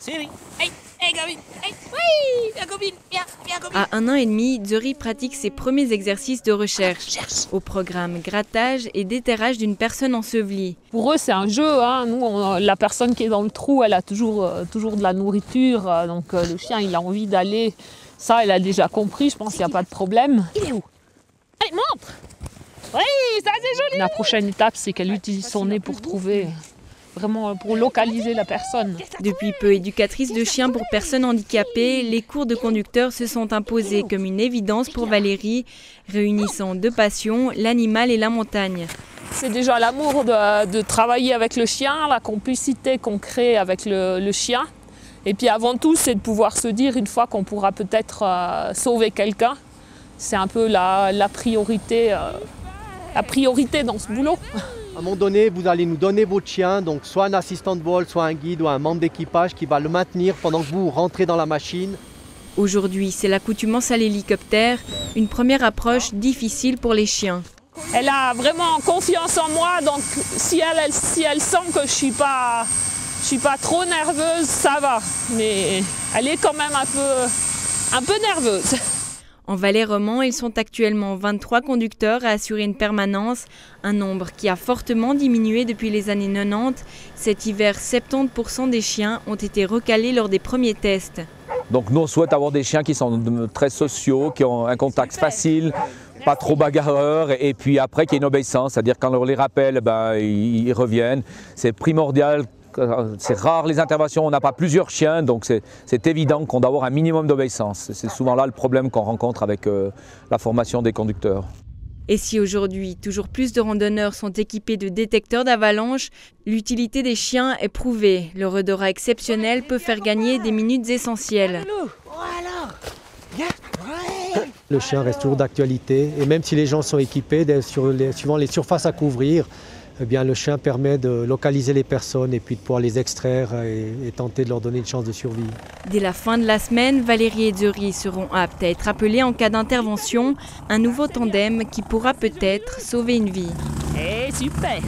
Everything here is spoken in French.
Chérie, hey, copine, hey, oui, viens copine, viens copine. À 1 an et demi, Zori pratique ses premiers exercices de recherche au programme grattage et déterrage d'une personne ensevelie. Pour eux, c'est un jeu. Hein. Nous, la personne qui est dans le trou, elle a toujours de la nourriture. Donc le chien, il a envie d'aller. Ça, elle a déjà compris. Je pense qu'il n'y a pas de problème. Il est où? Allez, montre. Oui, ça c'est joli. La prochaine étape, c'est qu'elle utilise son nez pour trouver, vraiment pour localiser la personne. Depuis peu éducatrice de chiens pour personnes handicapées, les cours de conducteur se sont imposés comme une évidence pour Valérie, réunissant deux passions, l'animal et la montagne. C'est déjà l'amour de travailler avec le chien, la complicité qu'on crée avec le chien. Et puis avant tout, c'est de pouvoir se dire, une fois qu'on pourra peut-être sauver quelqu'un, c'est un peu la priorité dans ce boulot. À un moment donné, vous allez nous donner votre chien, donc soit un assistant de vol, soit un guide ou un membre d'équipage qui va le maintenir pendant que vous rentrez dans la machine. Aujourd'hui, c'est l'accoutumance à l'hélicoptère, une première approche difficile pour les chiens. Elle a vraiment confiance en moi, donc si elle sent que je suis pas trop nerveuse, ça va. Mais elle est quand même un peu nerveuse. En Valais-Romand, ils sont actuellement 23 conducteurs à assurer une permanence, un nombre qui a fortement diminué depuis les années 90. Cet hiver, 70% des chiens ont été recalés lors des premiers tests. Donc nous, on souhaite avoir des chiens qui sont très sociaux, qui ont un contact facile, pas trop bagarreurs, et puis après qu'il y ait une obéissance, c'est-à-dire quand on les rappelle, ils reviennent. C'est primordial. C'est rare les interventions, on n'a pas plusieurs chiens, donc c'est évident qu'on doit avoir un minimum d'obéissance. C'est souvent là le problème qu'on rencontre avec la formation des conducteurs. Et si aujourd'hui, toujours plus de randonneurs sont équipés de détecteurs d'avalanche, l'utilité des chiens est prouvée. Leur odorat exceptionnel peut faire gagner des minutes essentielles. Le chien reste toujours d'actualité et même si les gens sont équipés, suivant les surfaces à couvrir, eh bien, le chien permet de localiser les personnes et puis de pouvoir les extraire et tenter de leur donner une chance de survie. Dès la fin de la semaine, Valérie et Zori seront aptes à être appelés en cas d'intervention, un nouveau tandem qui pourra peut-être sauver une vie. Eh, super.